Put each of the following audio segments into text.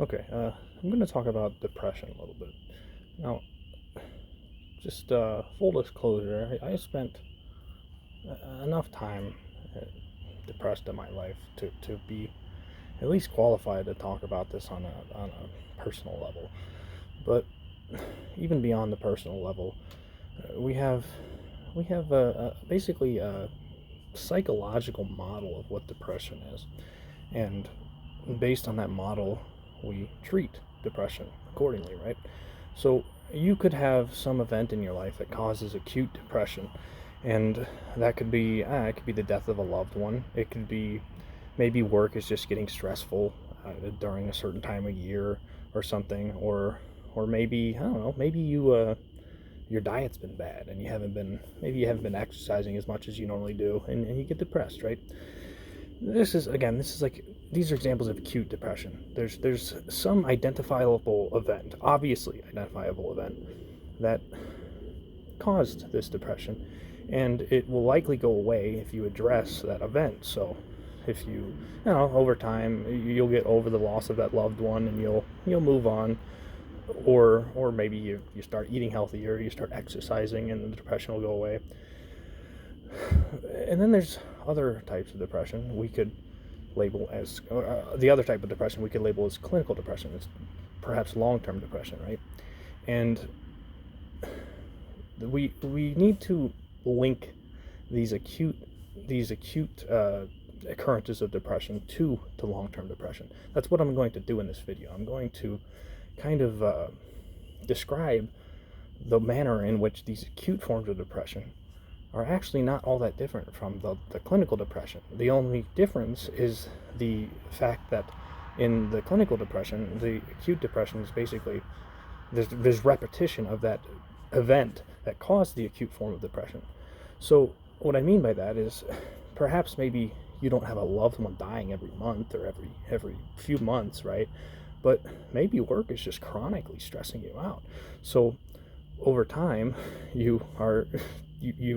Okay, I'm going to talk about depression a little bit. Now, just full disclosure, I spent enough time uh, depressed in my life to be at least qualified to talk about this on a personal level. But even beyond the personal level, we have basically a psychological model of what depression is, and based on that model, we treat depression accordingly, right? So you could have some event in your life that causes acute depression, and that could be it could be the death of a loved one. It could be maybe work is just getting stressful during a certain time of year or something, or maybe I don't know, maybe your diet's been bad and you haven't been exercising as much as you normally do, and you get depressed, right? This is like these are examples of acute depression. There's some identifiable event, obviously identifiable event, that caused this depression, and it will likely go away if you address that event. So if over time you'll get over the loss of that loved one and you'll move on, or maybe you start eating healthier, you start exercising, and the depression will go away. And then there's other types of depression we could label as the other type of depression we could label as clinical depression. It's perhaps long-term depression, right? And we need to link these acute occurrences of depression to long-term depression. That's what I'm going to do in this video. I'm going to kind of describe the manner in which these acute forms of depression are actually not all that different from the clinical depression. The only difference is the fact that in the clinical depression, the acute depression is basically there's repetition of that event that caused the acute form of depression. So what I mean by that is perhaps maybe you don't have a loved one dying every month or every few months, right? But maybe work is just chronically stressing you out. So over time, you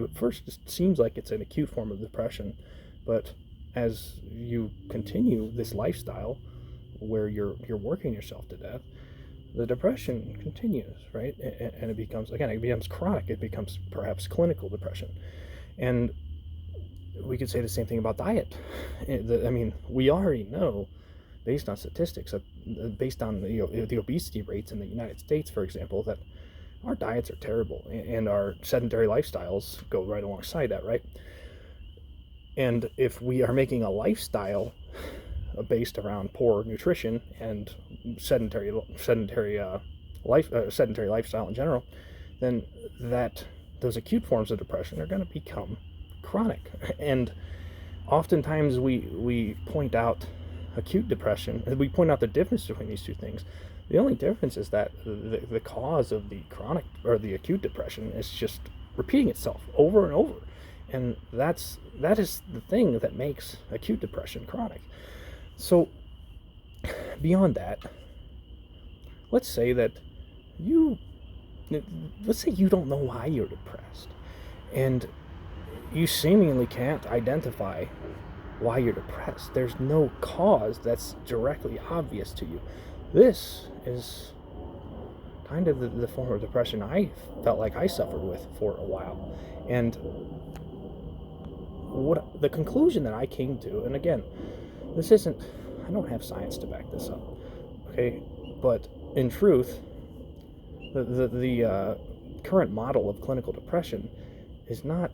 at first, it seems like it's an acute form of depression, but as you continue this lifestyle where you're working yourself to death, the depression continues, right? And it becomes chronic. It becomes perhaps clinical depression. And we could say the same thing about diet. I mean, we already know, based on statistics, based on the obesity rates in the United States, for example, that our diets are terrible, and our sedentary lifestyles go right alongside that, right? And if we are making a lifestyle based around poor nutrition and sedentary lifestyle in general, then those acute forms of depression are going to become chronic. And oftentimes we point out acute depression, and we point out the difference between these two things. The only difference is that the cause of the chronic or the acute depression is just repeating itself over and over, and that is the thing that makes acute depression chronic. So beyond that, let's say you you don't know why you're depressed, and you seemingly can't identify why you're depressed. There's no cause that's directly obvious to you. This is kind of the form of depression I felt like I suffered with for a while. And what the conclusion that I came to, and again, I don't have science to back this up, okay? But in truth, the current model of clinical depression is not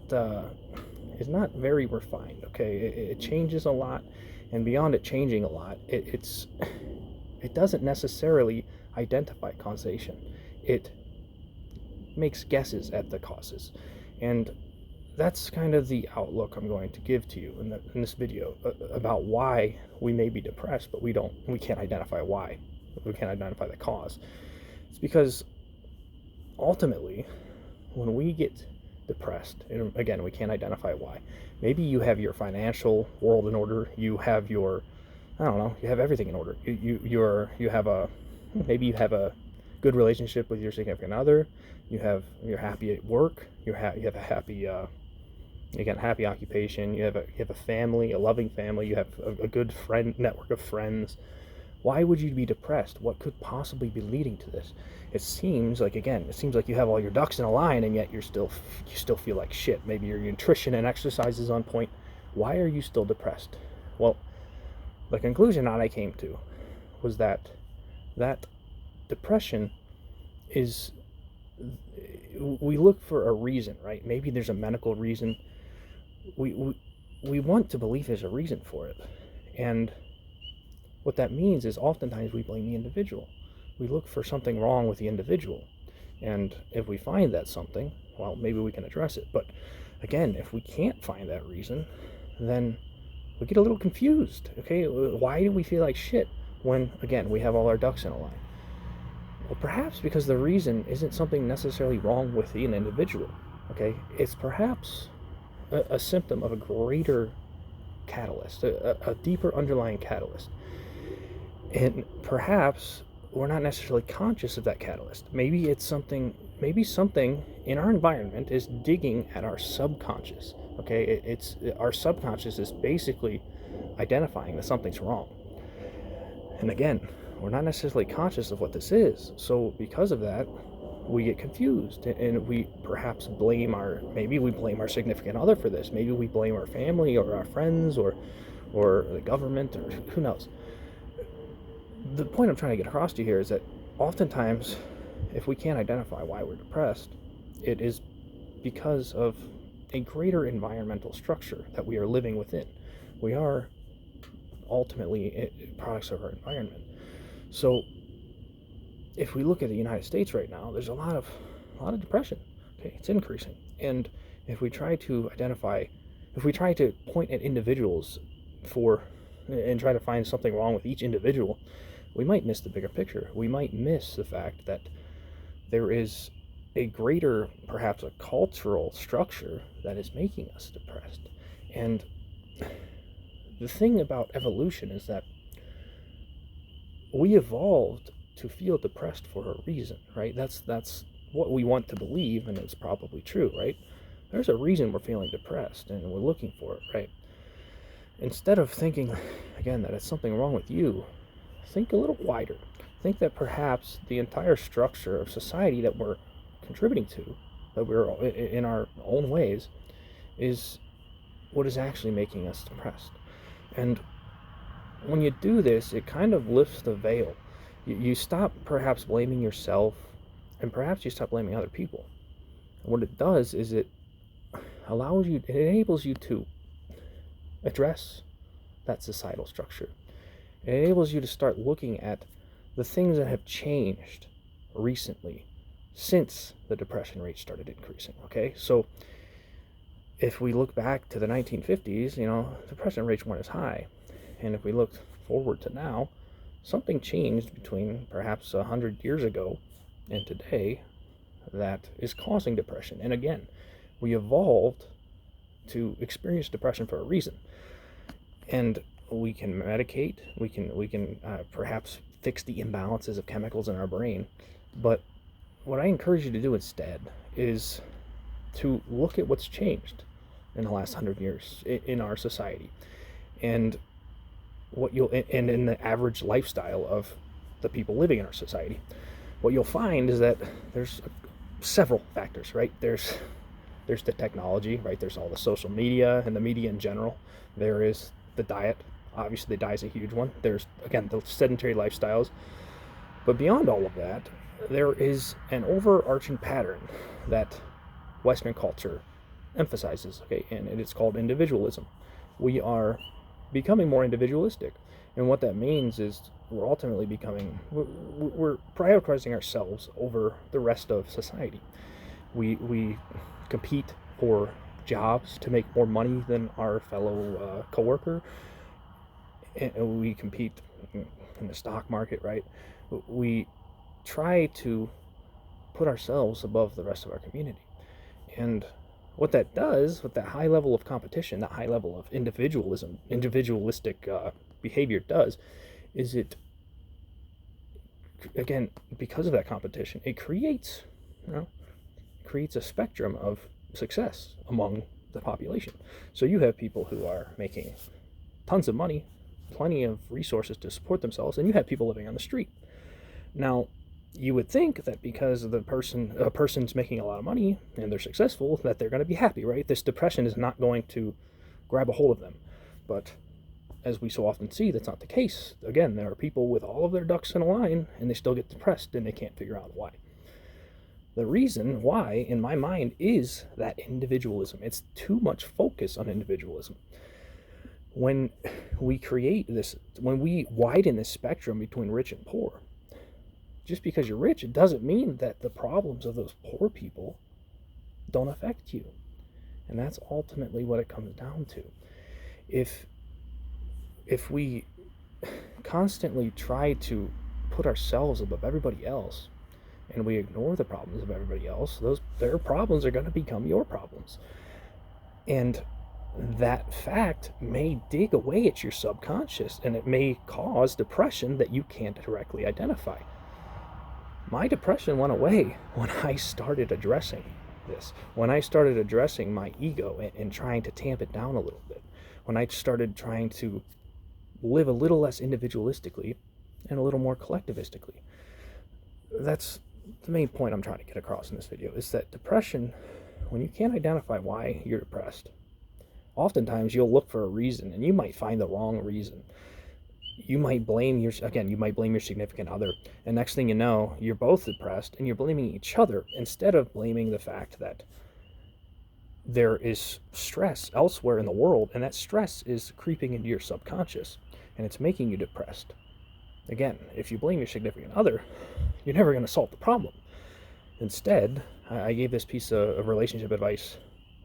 very refined. Okay, it changes a lot, and beyond it changing a lot, it doesn't necessarily identify causation. It makes guesses at the causes, and that's kind of the outlook I'm going to give to you in this video about why we may be depressed, but we can't identify why. We can't identify the cause. It's because ultimately, when we get depressed, and again, we can't identify why. Maybe you have your financial world in order. You have I don't know, you have everything in order. Maybe you have a good relationship with your significant other. You're happy at work. You have a happy happy occupation. You have a family, a loving family. You have a good network of friends. Why would you be depressed? What could possibly be leading to this? It seems like you have all your ducks in a line, and yet you still feel like shit. Maybe your nutrition and exercise is on point. Why are you still depressed? Well, the conclusion that I came to was that depression is, we look for a reason, right? Maybe there's a medical reason. We want to believe there's a reason for it, and what that means is oftentimes we blame the individual. We look for something wrong with the individual, and if we find that something, well, maybe we can address it. But again, if we can't find that reason, then we get a little confused. Okay, why do we feel like shit when, again, we have all our ducks in a line? Well, perhaps because the reason isn't something necessarily wrong with an individual. Okay, it's perhaps a symptom of a greater catalyst, a deeper underlying catalyst. And perhaps we're not necessarily conscious of that catalyst. Maybe something in our environment is digging at our subconscious. Okay, it's our subconscious is basically identifying that something's wrong. And again, we're not necessarily conscious of what this is. So because of that, we get confused, and we perhaps blame our significant other for this. Maybe we blame our family or our friends or the government, or who knows. The point I'm trying to get across to you here is that oftentimes, if we can't identify why we're depressed, it is because of a greater environmental structure that we are living within. We are ultimately products of our environment. So if we look at the United States right now, there's a lot of depression. Okay, it's increasing. And if we try to point at individuals and try to find something wrong with each individual, we might miss the bigger picture. We might miss the fact that there is a greater, perhaps a cultural structure that is making us depressed. And the thing about evolution is that we evolved to feel depressed for a reason, right? That's what we want to believe, and it's probably true, right? There's a reason we're feeling depressed, and we're looking for it, right? Instead of thinking, again, that it's something wrong with you, think a little wider. Think that perhaps the entire structure of society that we're contributing to, that we're in our own ways, is what is actually making us depressed. And when you do this, it kind of lifts the veil. You stop perhaps blaming yourself, and perhaps you stop blaming other people. And what it does is it enables you to address that societal structure. It enables you to start looking at the things that have changed recently since the depression rate started increasing. Okay, so if we look back to the 1950s, depression rates weren't as high. And if we look forward to now, something changed between perhaps 100 years ago and today that is causing depression. And again, we evolved to experience depression for a reason. And we can medicate, we can perhaps fix the imbalances of chemicals in our brain. But what I encourage you to do instead is to look at what's changed in the last 100 years in our society, and in the average lifestyle of the people living in our society. What you'll find is that there's several factors, right? There's the technology, right? There's all the social media and the media in general. There is the diet. Obviously, the diet is a huge one. There's, again, the sedentary lifestyles. But beyond all of that, there is an overarching pattern that Western culture emphasizes, okay, and it's called individualism. We are becoming more individualistic, and what that means is we're prioritizing ourselves over the rest of society. We compete for jobs to make more money than our fellow coworker, and we compete in the stock market, right? We try to put ourselves above the rest of our community. And what that does, with that high level of competition, that high level of individualistic behavior does, is it, again, because of that competition, it creates a spectrum of success among the population. So you have people who are making tons of money plenty of resources to support themselves, and you have people living on the street. Now, you would think that because a person's making a lot of money and they're successful, that they're going to be happy, right? This depression is not going to grab a hold of them. But as we so often see, that's not the case. Again, there are people with all of their ducks in a line and they still get depressed and they can't figure out why. The reason why, in my mind, is that individualism. It's too much focus on individualism. When we widen this spectrum between rich and poor, just because you're rich, it doesn't mean that the problems of those poor people don't affect you. And that's ultimately what it comes down to. If we constantly try to put ourselves above everybody else, and we ignore the problems of everybody else, their problems are going to become your problems. And that fact may dig away at your subconscious, and it may cause depression that you can't directly identify. My depression went away when I started addressing this, when I started addressing my ego and trying to tamp it down a little bit, when I started trying to live a little less individualistically and a little more collectivistically. That's the main point I'm trying to get across in this video, is that depression, when you can't identify why you're depressed, oftentimes you'll look for a reason, and you might find the wrong reason. You might blame your significant other, and next thing you know, you're both depressed and you're blaming each other instead of blaming the fact that there is stress elsewhere in the world, and that stress is creeping into your subconscious and it's making you depressed. Again, if you blame your significant other, you're never going to solve the problem. Instead, I gave this piece of relationship advice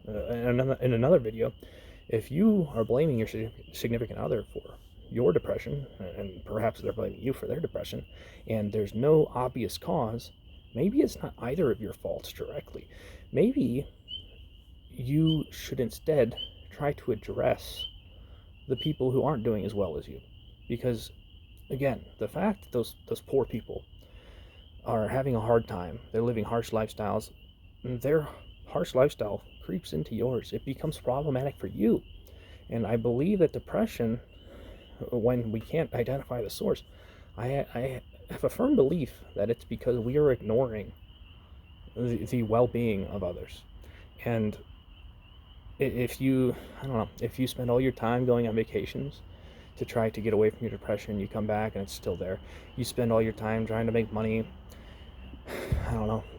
in another video. If you are blaming your significant other for your depression, and perhaps they're blaming you for their depression, and there's no obvious cause, maybe it's not either of your faults directly. Maybe you should instead try to address the people who aren't doing as well as you. Because, again, the fact that those poor people are having a hard time, they're living harsh lifestyles, their harsh lifestyle creeps into yours. It becomes problematic for you. And I believe that depression, when we can't identify the source, I have a firm belief that it's because we are ignoring the well-being of others. And if you spend all your time going on vacations to try to get away from your depression, you come back and it's still there. You spend all your time trying to make money,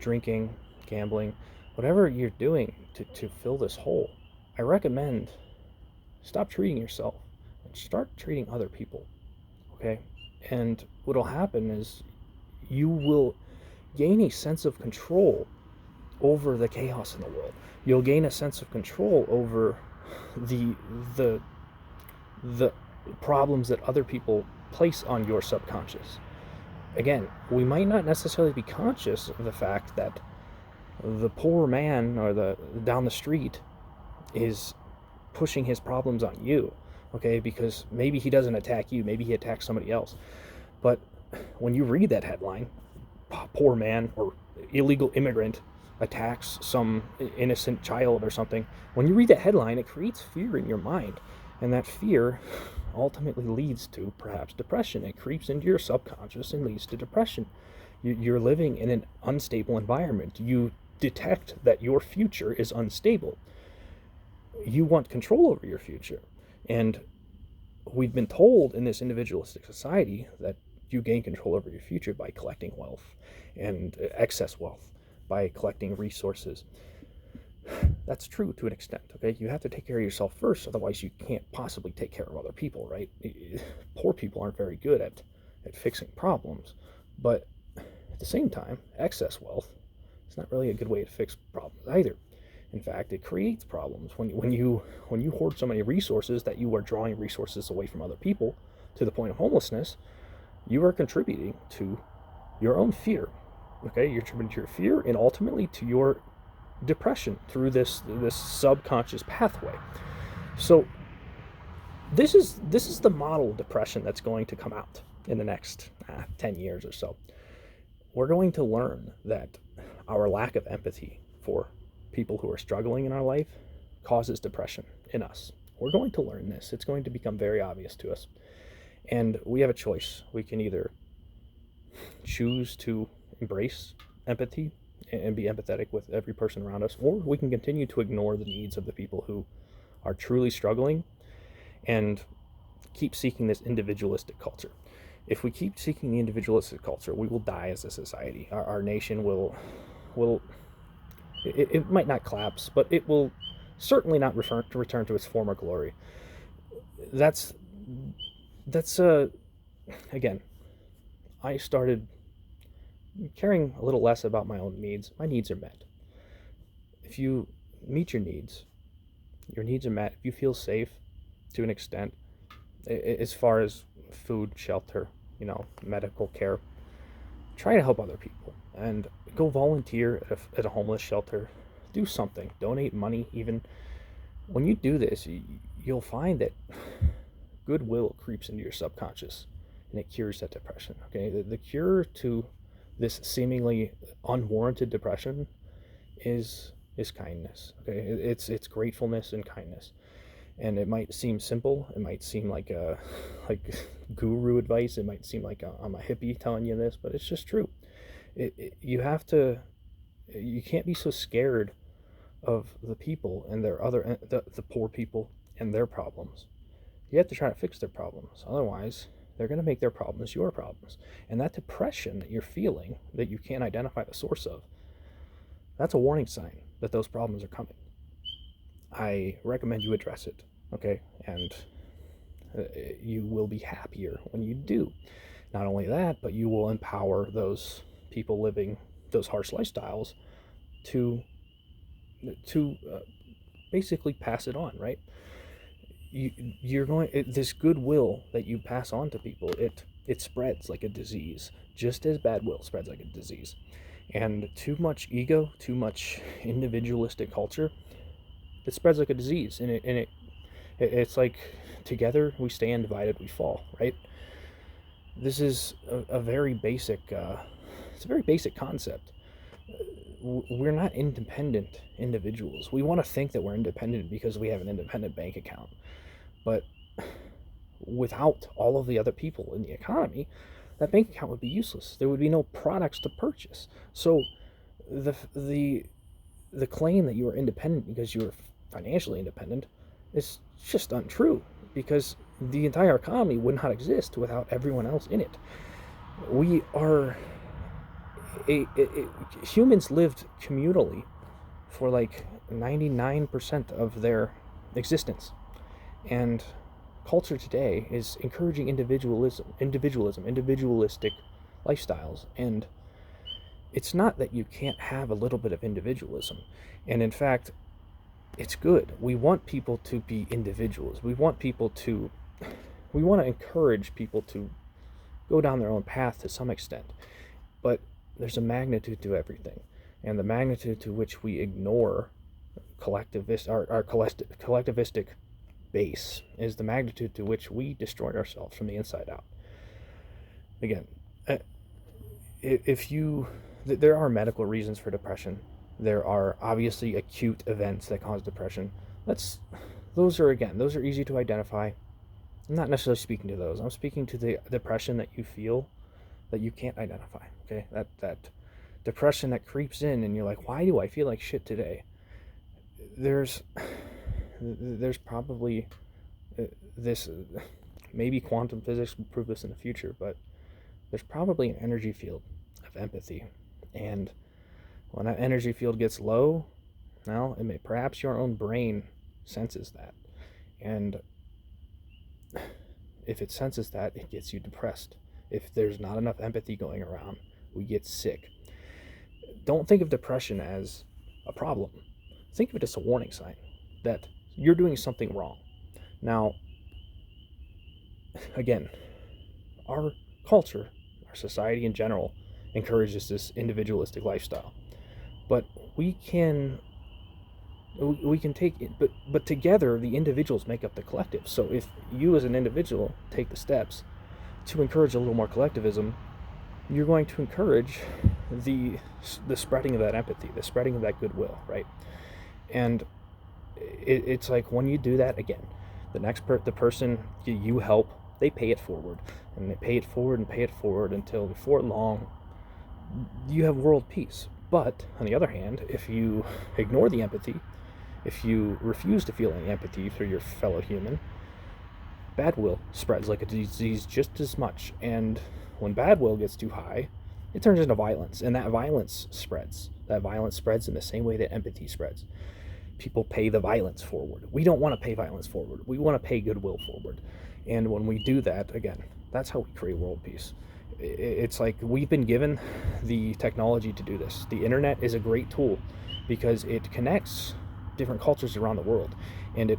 drinking, gambling, whatever you're doing to fill this hole. I recommend stop treating yourself and start treating other people, okay? And what'll happen is you will gain a sense of control over the chaos in the world. You'll gain a sense of control over the problems that other people place on your subconscious. Again, we might not necessarily be conscious of the fact that the poor man or the down the street is pushing his problems on you, okay? Because maybe he doesn't attack you, maybe he attacks somebody else. But when you read that headline, poor man or illegal immigrant attacks some innocent child or something, when you read that headline, it creates fear in your mind, and that fear ultimately leads to perhaps depression. It creeps into your subconscious and leads to depression. You're living in an unstable environment. You detect that your future is unstable. You want control over your future, and we've been told in this individualistic society that you gain control over your future by collecting wealth and excess wealth, by collecting resources. That's true to an extent, okay? You have to take care of yourself first, otherwise you can't possibly take care of other people, right? Poor people aren't very good at fixing problems, but at the same time, excess wealth is not really a good way to fix problems either. In fact, it creates problems. When you hoard so many resources that you are drawing resources away from other people to the point of homelessness, you are contributing to your own fear. Okay, you're contributing to your fear and ultimately to your depression through this subconscious pathway. So this is the model of depression that's going to come out in the next 10 years or so. We're going to learn that our lack of empathy for people who are struggling in our life causes depression in us. We're going to learn this. It's going to become very obvious to us. And we have a choice. We can either choose to embrace empathy and be empathetic with every person around us, or we can continue to ignore the needs of the people who are truly struggling and keep seeking this individualistic culture. If we keep seeking the individualistic culture, we will die as a society. Our nation will it might not collapse, but it will certainly not return to its former glory. That's again, I started caring a little less about my own needs. My needs are met. If you meet your needs are met. If you feel safe to an extent, as far as food, shelter, medical care, try to help other people and go volunteer at a homeless shelter. Do something. Donate money. Even when you do this, you'll find that goodwill creeps into your subconscious and it cures that depression. Okay, the cure to this seemingly unwarranted depression is kindness. Okay, it's gratefulness and kindness. And it might seem simple. It might seem like like guru advice. It might seem like I'm a hippie telling you this, but it's just true. You have to. You can't be so scared of the people and the poor people and their problems. You have to try to fix their problems. Otherwise, they're going to make their problems your problems. And that depression that you're feeling, that you can't identify the source of, that's a warning sign that those problems are coming. I recommend you address it, okay? And you will be happier when you do. Not only that, but you will empower those people living those harsh lifestyles to basically pass it on, right? This goodwill that you pass on to people, it spreads like a disease, just as bad will spreads like a disease. And too much ego, too much individualistic culture, it spreads like a disease, and it's like together we stand, divided we fall, right? This is a very basic it's a very basic concept. We're not independent individuals. We want to think that we're independent because we have an independent bank account, but without all of the other people in the economy, that bank account would be useless. There would be no products to purchase. So the claim that you are independent because you are financially independent is just untrue, because the entire economy would not exist without everyone else in it. We are humans lived communally for like 99% of their existence, and culture today is encouraging individualistic lifestyles. And it's not that you can't have a little bit of individualism, and in fact, it's good. We want people to be individuals. We want to encourage people to go down their own path to some extent. But there's a magnitude to everything, and the magnitude to which we ignore our collectivistic base is the magnitude to which we destroy ourselves from the inside out. Again, there are medical reasons for depression. There are obviously acute events that cause depression. Those are easy to identify. I'm not necessarily speaking to those. I'm speaking to the depression that you feel that you can't identify. Okay, that depression that creeps in, and you're like, why do I feel like shit today? There's probably this. Maybe quantum physics will prove this in the future, but there's probably an energy field of empathy, and when that energy field gets low, well, perhaps your own brain senses that, and if it senses that, it gets you depressed. If there's not enough empathy going around, we get sick. Don't think of depression as a problem. Think of it as a warning sign that you're doing something wrong. Now, again, our culture, our society in general, encourages this individualistic lifestyle. But we can take it, but together the individuals make up the collective. So if you as an individual take the steps to encourage a little more collectivism, you're going to encourage the spreading of that empathy, the spreading of that goodwill, right? And it's like when you do that, again, the person you help they pay it forward, and they pay it forward and pay it forward until before long you have world peace. But on the other hand, if you ignore the empathy, if you refuse to feel any empathy for your fellow human, bad will spreads like a disease just as much. And when bad will gets too high, it turns into violence, and that violence spreads. That violence spreads in the same way that empathy spreads. People pay the violence forward. We don't want to pay violence forward. We want to pay goodwill forward. And when we do that, again, that's how we create world peace. It's like we've been given the technology to do this. The internet is a great tool because it connects different cultures around the world. And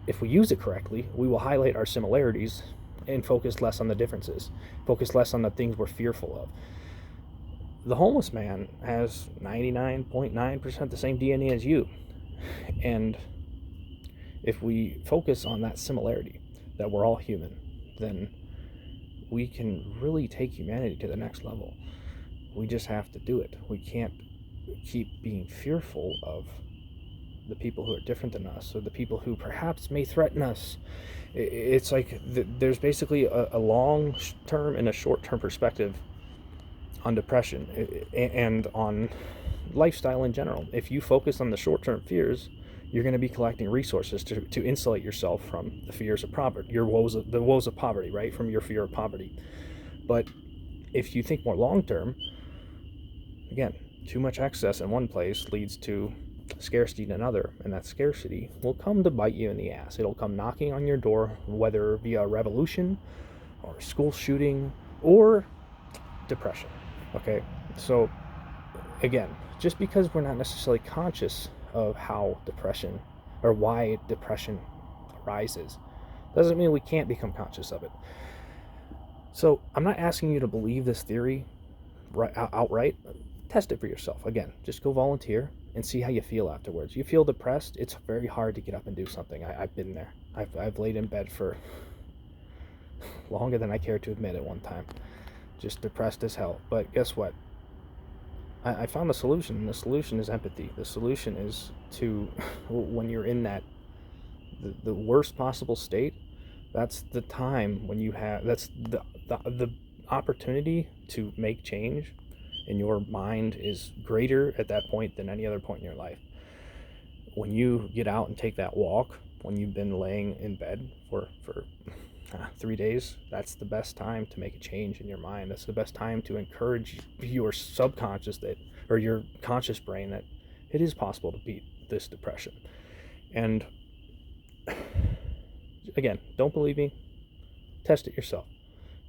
if we use it correctly, we will highlight our similarities and focus less on the differences, focus less on the things we're fearful of. The homeless man has 99.9% the same DNA as you. And if we focus on that similarity, that we're all human, then we can really take humanity to the next level. We just have to do it. We can't keep being fearful of the people who are different than us, or the people who perhaps may threaten us. It's like there's basically a long-term and a short-term perspective on depression and on lifestyle in general. If you focus on the short-term fears, you're going to be collecting resources to insulate yourself from the fears of poverty, the woes of poverty, right? From your fear of poverty. But if you think more long-term, again, too much excess in one place leads to scarcity in another, and that scarcity will come to bite you in the ass. It'll come knocking on your door, whether via a revolution or school shooting or depression. Okay, so again, just because we're not necessarily conscious of how depression or why depression arises doesn't mean we can't become conscious of it. So I'm not asking you to believe this theory outright. Test it for yourself. Again, just go volunteer and see how you feel afterwards. You feel depressed, it's very hard to get up and do something. I've been there. I've laid in bed for longer than I care to admit at one time, just depressed as hell. But guess what? I found the solution, and the solution is empathy. The solution is to, when you're in that the worst possible state, that's the time when you have, that's the opportunity to make change in your mind is greater at that point than any other point in your life. When you get out and take that walk, when you've been laying in bed for 3 days, that's the best time to make a change in your mind. That's the best time to encourage your subconscious or your conscious brain that it is possible to beat this depression. And again, don't believe me, test it yourself.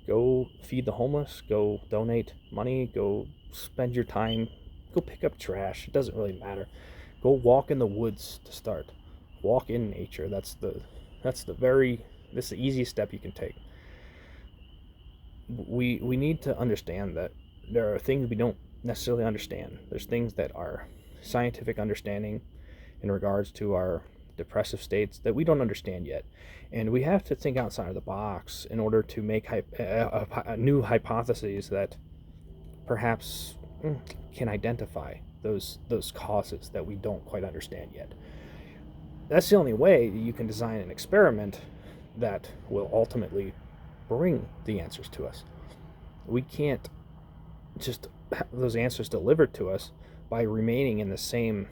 Go feed the homeless, go donate money, go spend your time, go pick up trash. It doesn't really matter. Go walk in the woods to start. Walk in nature. That's the easiest step you can take. We need to understand that there are things we don't necessarily understand. There's things that are scientific understanding in regards to our depressive states that we don't understand yet. And we have to think outside of the box in order to make new hypotheses that perhaps can identify those causes that we don't quite understand yet. That's the only way you can design an experiment that will ultimately bring the answers to us. We can't just have those answers delivered to us by remaining in the same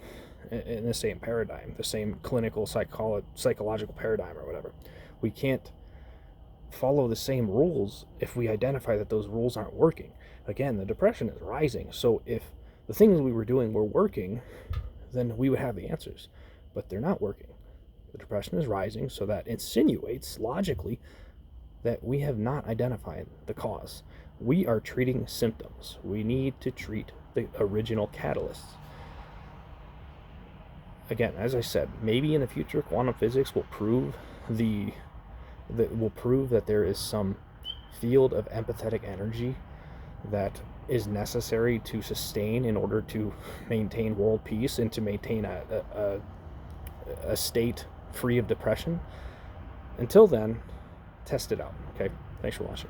paradigm, the same clinical psychological paradigm or whatever. We can't follow the same rules if we identify that those rules aren't working. Again, the depression is rising, so if the things we were doing were working, then we would have the answers, but they're not working. The depression is rising, so that insinuates logically that we have not identified the cause. We are treating symptoms. We need to treat the original catalysts. Again, as I said, maybe in the future quantum physics will prove that there is some field of empathetic energy that is necessary to sustain in order to maintain world peace and to maintain a state free of depression. Until then, test it out. Okay, thanks for watching.